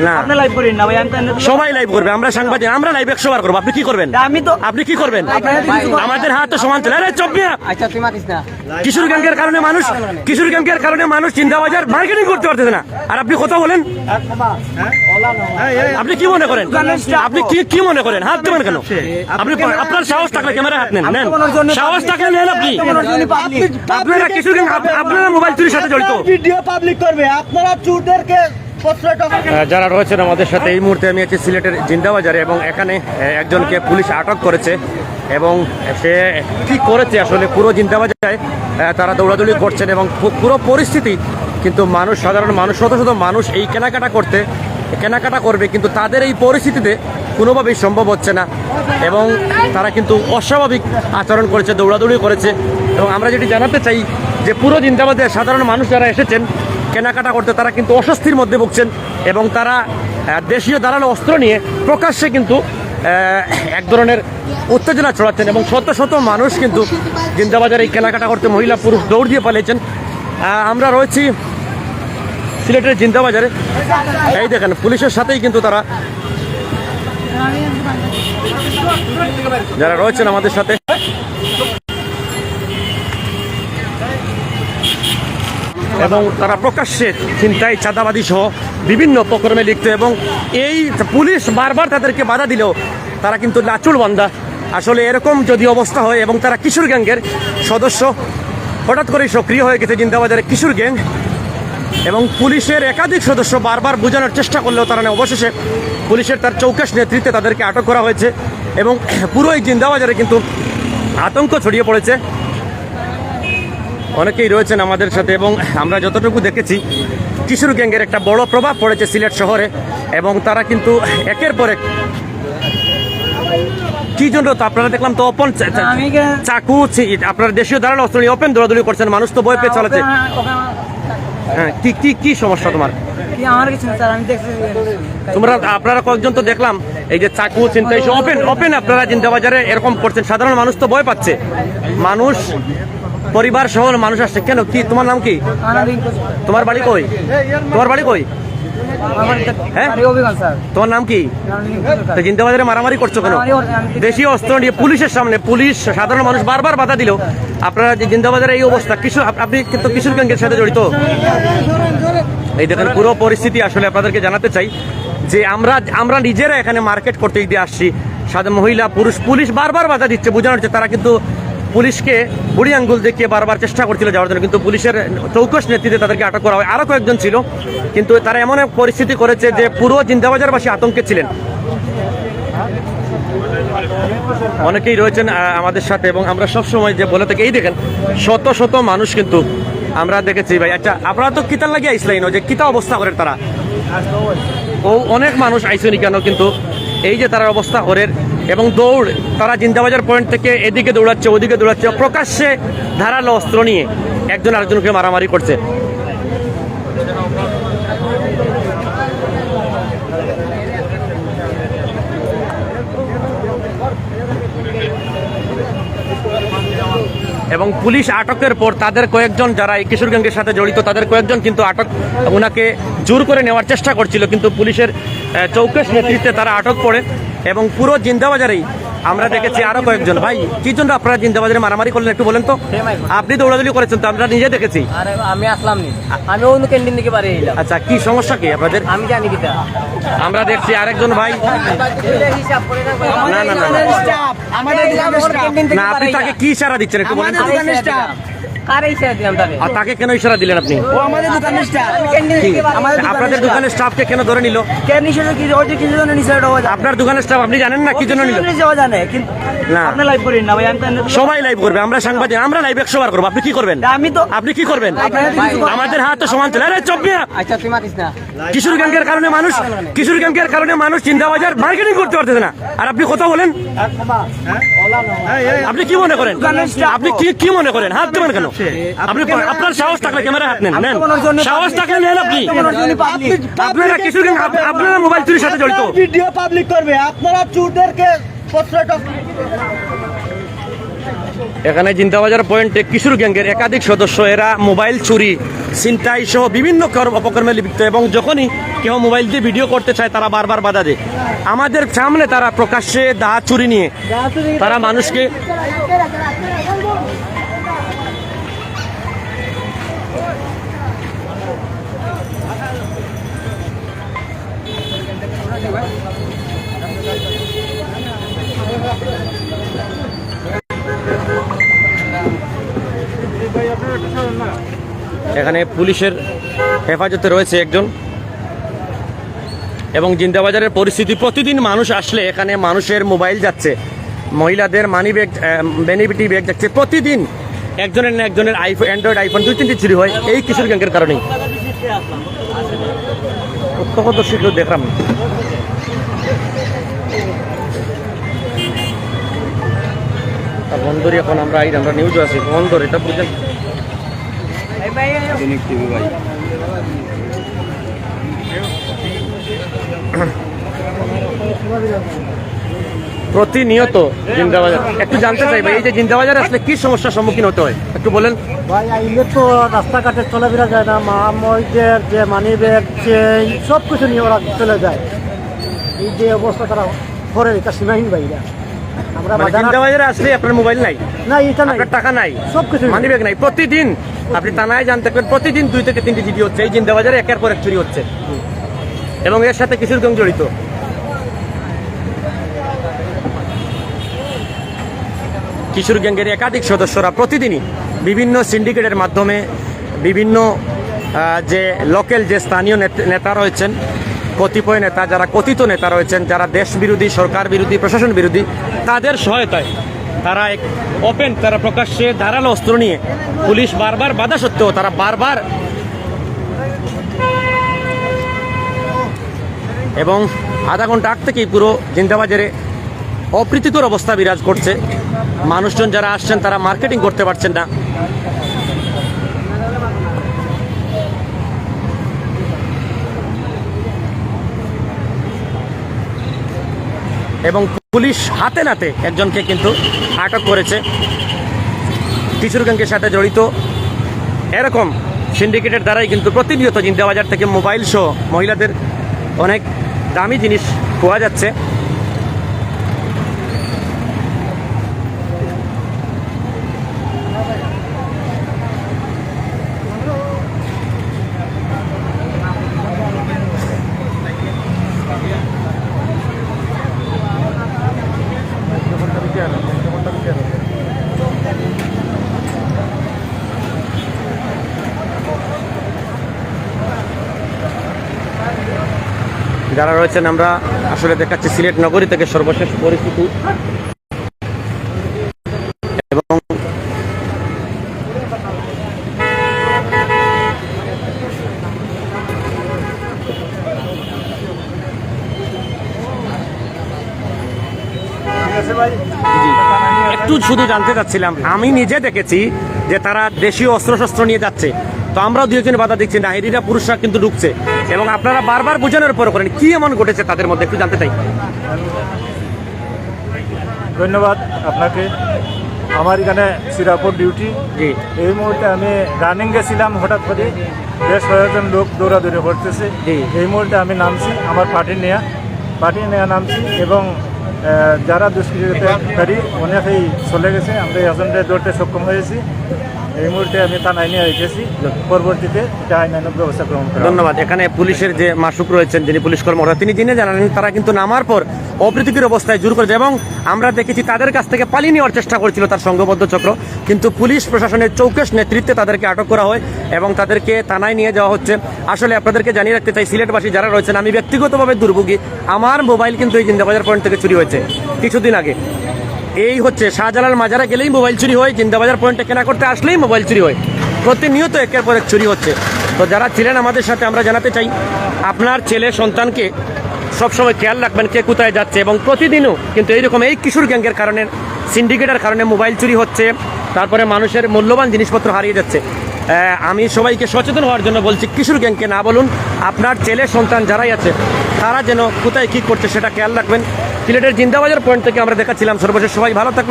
না আপনি লাইভ করেন না ভাই, আমি সবাই লাইভ করবে, আমরা সাংবাদিক, আমরা লাইভ 100 বার করবো। আপনি কি করবেন? আপনি কি করবেন? আমাদের হাত তো সমান চলে। আরে চুপ মিয়া। কিশোর গ্যাংকের কারণে মানুষ চিন্তাবাজার মার্কেটিং করতে পারতেছে না, আর আপনি কথা বলেন। আপনি কি মনে করেন? আপনি কি মনে করেন? হাত দেবেন কেন? আপনি আপনার সাহস থাকলে ক্যামেরা হাত নেন, সাহস থাকলে নেন। আপনি আপনারা কিশোর গ্যাং, আপনারা মোবাইল চুরির সাথে জড়িত। ভিডিও পাবলিক করবে, আপনারা চোরদেরকে যারা রয়েছেন আমাদের সাথে এই মুহূর্তে আমি আছি সিলেটের জিন্দাবাজারে, এবং এখানে একজনকে পুলিশ আটক করেছে, এবং সে কি করেছে আসলে পুরো জিন্দাবাজারে তারা দৌড়াদৌড়ি করছেন, এবং পুরো পরিস্থিতি কিন্তু মানুষ, সাধারণ মানুষ, শত শত মানুষ এই কেনাকাটা করবে, কিন্তু তাদের এই পরিস্থিতিতে কোনোভাবেই সম্ভব হচ্ছে না, এবং তারা কিন্তু অস্বাভাবিক আচরণ করেছে, দৌড়াদৌড়ি করেছে। এবং আমরা যেটি জানাতে চাই যে পুরো জিন্দাবাদের সাধারণ মানুষ যারা এসেছেন কেনাকাটা করতে, তারা কিন্তু অস্বস্তির মধ্যে ভুগছেন, এবং তারা দেশীয় ধারালো অস্ত্র নিয়ে প্রকাশ্যে কিন্তু এক ধরনের উত্তেজনা ছড়াচ্ছেন, এবং শত শত মানুষ কিন্তু জিন্দাবাজারে এই কেনাকাটা করতে, মহিলা পুরুষ দৌড় দিয়ে পালিয়েছেন। আমরা রয়েছি সিলেটের জিন্দাবাজারে, এই দেখেন পুলিশের সাথেই কিন্তু তারা যারা রয়েছেন আমাদের সাথে, এবং তারা প্রকাশ্যে ছিনতাই, চাঁদাবাদী সহ বিভিন্ন অপকর্মে লিপ্ত, এবং এই পুলিশ বারবার তাদেরকে বাধা দিলেও তারা কিন্তু লাচুল বান্ধা। আসলে এরকম যদি অবস্থা হয়, এবং তারা কিশোর গ্যাংয়ের সদস্য, হঠাৎ করেই সক্রিয় হয়ে গেছে জিন্দাবাজারে কিশোর গ্যাং, এবং পুলিশের একাধিক সদস্য বারবার বোঝানোর চেষ্টা করলেও তারা অবশেষে পুলিশের তার চৌকস নেতৃত্বে তাদেরকে আটক করা হয়েছে, এবং পুরো এই জিন্দাবাজারে কিন্তু আতঙ্ক ছড়িয়ে পড়েছে। অনেকেই রয়েছেন আমাদের সাথে, এবং আমরা যতটুকু দেখেছি কিশোর গ্যাংয়ের একটা বড় প্রভাব পড়েছে সিলেট শহরে, এবং তারা কিন্তু একের পর এক কি জন্য তো আপনারা দেখলাম তো ওপেন চাকু, আপনার দেশীয় ধারালো অস্ত্র নিয়ে ওপেন দৌড়াদৌড়ি করছেন, মানুষ তো ভয় পেয়ে চলেছে। হ্যাঁ, কি সমস্যা তোমার? তোমরা আপনারা কয়েকজন তো দেখলাম এই যে চাকু চিন্তা ওপেন আপনারা জিন্দাবাজারে এরকম করছেন, সাধারণ মানুষ তো ভয় পাচ্ছে, মানুষ পরিবার সহ মানুষ আসছে। কেন, কি তোমার নাম কি? তোমার বাড়ি কই? হ্যাঁ, তোমার নাম কি? জিন্দাবাজারে মারামারি করছো কেন? দেশীয় অস্ত্র নিয়ে পুলিশের সামনে, পুলিশ সাধারণ মানুষ বারবার বাধা দিল, আপনারা যে জিন্দাবাজারে এই অবস্থা, আপনি কিন্তু কিশোর গ্যাংয়ের সাথে জড়িত। এই দেখেন পুরো পরিস্থিতি। আসলে আপনাদেরকে জানাতে চাই যে আমরা নিজেরা এখানে মার্কেট করতে দিয়ে আসছি, সাধারণ মহিলা পুরুষ, পুলিশ বারবার বাধা দিচ্ছে, বোঝানো হচ্ছে। তারা কিন্তু পুলিশকে বুড়ি আঙ্গুল দেখিয়ে বারবার চেষ্টা করছিল যাওয়ার জন্য, কিন্তু পুলিশের চৌকস নেতৃত্বে তাদেরকে আটক করা হয়। আরও কয়েকজন ছিল, কিন্তু তারা এমন এক পরিস্থিতি করেছে যে পুরো জিন্দাবাজারবাসী আতঙ্কে ছিলেন। অনেকেই রয়েছেন আমাদের সাথে, এবং আমরা সবসময় যে বলে থাকি, এই দেখেন শত শত মানুষ কিন্তু আমরা দেখেছি। ভাই আচ্ছা, আপনারা তো কিতার লাগিয়ে আইসলাইন, যে কিতা অবস্থা করেন তারা, ও অনেক মানুষ আইসনি কেন, কিন্তু এই যে তার অবস্থা করে, এবং দৌড়, তারা জিন্দাবাজার পয়েন্ট থেকে এদিকে দৌড়াচ্ছে, ওদিকে দৌড়াচ্ছে, প্রকাশ্যে ধারালো অস্ত্র নিয়ে একজন আরেকজনকে মারামারি করছে। এবং পুলিশ আটকের পর তাদের কয়েকজন যারা এই কিশোর গ্যাংয়ের সাথে জড়িত, তাদের কয়েকজন কিন্তু ওনাকে জোর করে নেওয়ার চেষ্টা করছিল, কিন্তু পুলিশের চৌকস নেতৃত্বে তারা আটক করে, এবং পুরো জিন্দাবাজারেই আমরা দেখেছি আরো কয়েকজন। ভাই, কি জন্য আপনারা জিন্দাবাজারে মারামারি করলেন একটু বলেন তো? আপনি দৌড়াদৌড়ি করেছেন তো, আমরা নিজে দেখেছি। আমি আসলাম নি, আমি অন্য ক্যান্টিন থেকে বাড়ি এলাম। আচ্ছা, কি সমস্যা কি আপনাদের? আমি জানি কি আমরা দেখছি আরেকজন ভাই, না আপনি তাকে কি ইশারা দিচ্ছেন একটু বলেন তো? তাকে কেন ইশারা দিলেন আপনি? আপনাদের দোকানের স্টাফকে কেন ধরে নিল? আপনার দোকানের স্টাফ আপনি জানেন না কি জন্য নিল? না, সবাই লাইভ করবে, আমরা সাংবাদিক, আমরা লাইভ 100 বার করবো। আপনি কি করবেন? আপনি কি করবেন? আমাদের হাত তো সমান চলে। আরে চুপ মিয়া। কিশোর গ্যাংয়ের কারণে মানুষ চিন্তাবাজার মার্কেটিং করতে পারতেছে না, আর আপনি কথা বলেন। আপনি কি মনে করেন? আপনি কি মনে করেন? হাত দেবেন কেন? আপনি আপনার সাহস থাকলে ক্যামেরা হাত নেন, সাহস থাকলে নেন। আপনারা কিশোর গ্যাং, আপনারা মোবাইল চুরির সাথে জড়িত। ভিডিও পাবলিক করবে, আপনারা চোরদেরকে এখানে জিন্দাবাজার পয়েন্টে কিশোর গ্যাংয়ের একাধিক সদস্য, এরা মোবাইল চুরি, ছিনতাই সহ বিভিন্ন অপকর্মে লিপ্ত, এবং যখনই কেউ মোবাইল দিয়ে ভিডিও করতে চায় তারা বারবার বাধা দেয়। আমাদের সামনে তারা প্রকাশ্যে দা চুরি নিয়ে তারা মানুষকে এখানে পুলিশের হেফাজতে রয়েছে একজন। এবং জিন্দাবাজারের পরিস্থিতি, প্রতিদিন মানুষ আসলে এখানে মানুষের মোবাইল যাচ্ছে, মহিলাদের মানি ব্যাগ, বেনিফিটি ব্যাগ যাচ্ছে, প্রতিদিন একজনের না একজনের আইফোন, অ্যান্ড্রয়েড আইফোন 2-3টি চুরি হয় এই কিশোর গ্যাংয়ের কারণেই। প্রত্যক্ষদর্শী কেউ দেখলাম না। বন্দর এখন আমরা নিউজ আছি বন্দর, এটা বুঝলেন। প্রতিনিয়ত জিন্দাবাজার, একটু জানতে চাই ভাই, এই যে জিন্দাবাজার আসলে কি সমস্যার সম্মুখীন হতে হয় একটু বলেন ভাই। আইলে তো রাস্তাঘাটে চলাফেরা যায় না, মহিলাদের যে মানি ব্যাগ চেইন সব কিছু নিয়ে ওরা চলে যায়। এই যে অবস্থা তারা করে, এটা সীমাহীন ভাইরা। আমরা মানে বাজারে জিন্দাবাজারে আসলে আপনার মোবাইল নাই, না, এটা নাই, আপনার টাকা নাই, সব কিছু মানি ব্যাগ নাই, প্রতিদিন আপনি থানায় জানতে পারেন প্রতিদিন 2 থেকে 3টি জিডি হচ্ছে এই জিন্দাবাজারে, একের পর এক চুরি হচ্ছে, এবং এর সাথে কিশোর গ্যাং জড়িত। কিশোর গ্যাংয়ের একাধিক সদস্যরা প্রতিদিনই বিভিন্ন সিন্ডিকেটের মাধ্যমে বিভিন্ন যে লোকাল যে স্থানীয় নেতা রয়েছেন, কতিপয় নেতা, যারা কথিত নেতা রয়েছেন, যারা দেশ বিরোধী, সরকার বিরোধী, প্রশাসন বিরোধী, তাদের সহায়তায় তারা তারা প্রকাশ্যে ধারালো অস্ত্র নিয়ে, পুলিশ বারবার বাধা সত্ত্বেও তারা বারবার, এবং আধা ঘন্টা আগ থেকেই পুরো জিন্দাবাজারে অপ্রীতিকর অবস্থা বিরাজ করছে। মানুষজন যারা আসছেন তারা মার্কেটিং করতে পারছেন না, এবং পুলিশ হাতে নাতে একজনকে কিন্তু আটক করেছে কিশোর গ্যাংয়ের সাথে জড়িত। এরকম সিন্ডিকেটের দ্বারাই কিন্তু প্রতিনিয়ত জিন্দাবাজার থেকে মোবাইল সহ মহিলাদের অনেক দামি জিনিস পাওয়া যাচ্ছে। যারা রয়েছেন, আমরা আসলে দেখাচ্ছি সিলেট নগরী থেকে সর্বশেষ পরিস্থিতি, এবং একটু শুধু জানতে চাচ্ছিলাম, আমি নিজে দেখেছি যে তারা দেশীয় অস্ত্রশস্ত্র নিয়ে যাচ্ছে, তো আমরাও 2-1 বাধা দিচ্ছি, নারীরা পুরুষরা কিন্তু ঢুকছে, এবং আপনারা বারবার বোঝানোর পর করেন, কি এমন ঘটেছে তাদের মধ্যে একটু জানতে চাই। ধন্যবাদ আপনাকে। আমার এখানে সিরাপুর ডিউটি। জি, এই মুহূর্তে আমি রানিং গেছিলাম, হঠাৎ করে বেশ কয়েকজন লোক দৌড়াদৌড়ি করতেছে। জি। এই মুহূর্তে আমি নামছি, আমার পার্টি নেয়া নামছি, এবং যারা দুষ্কৃতিকারী অনেকেই চলে গেছে, আমরা এজেন্টে ধরতে সক্ষম হয়েছি। এই মুহূর্তে আমি থানায় নিয়ে রেখেছি, পরবর্তীতে এটা আইনানুগ ব্যবস্থা গ্রহণ করা। ধন্যবাদ। এখানে পুলিশের যে মাসুক রয়েছেন, যিনি পুলিশ কর্মকর্তা, তিনি জেনে জানালেন তারা কিন্তু নামার পর অপ্রীতিকর অবস্থায় জোর করেছে, এবং আমরা দেখেছি তাদের কাছ থেকে পালিয়ে নেওয়ার চেষ্টা করেছিল তার সংঘবদ্ধ চক্র, কিন্তু পুলিশ প্রশাসনের চৌকস নেতৃত্বে তাদেরকে আটক করা হয় এবং তাদেরকে থানায় নিয়ে যাওয়া হচ্ছে। আসলে আপনাদেরকে জানিয়ে রাখতে চাই, সিলেটবাসী যারা রয়েছেন, আমি ব্যক্তিগতভাবে দুর্ভোগী, আমার মোবাইল কিন্তু এই জিন্দাবাজার পয়েন্ট থেকে চুরি হয়েছে কিছুদিন আগে। এই হচ্ছে শাহজালাল মাজারে গেলেই মোবাইল চুরি হয়, জিন্দাবাজার পয়েন্টে কেনা করতে আসলেই মোবাইল চুরি হয়, প্রতিনিয়ত একের পর এক চুরি হচ্ছে। তো যারা ছিলেন আমাদের সাথে, আমরা জানাতে চাই আপনার ছেলে সন্তানকে সবসময় খেয়াল রাখবেন কে কোথায় যাচ্ছে, এবং প্রতিদিনও কিন্তু এইরকম এই কিশোর গ্যাংয়ের কারণে, সিন্ডিকেটের কারণে মোবাইল চুরি হচ্ছে, তারপরে মানুষের মূল্যবান জিনিসপত্র হারিয়ে যাচ্ছে। আমি সবাইকে সচেতন হওয়ার জন্য বলছি, কিশোর গ্যাংকে না বলুন, আপনার ছেলে সন্তান যারাই আছে তারা যেন কোথায় কী করছে সেটা খেয়াল রাখবেন। সিলেটের জিন্দাবাজার পয়েন্ট থেকে আমরা দেখাচ্ছিলাম সর্বশেষ। সবাই ভালো থাকবেন।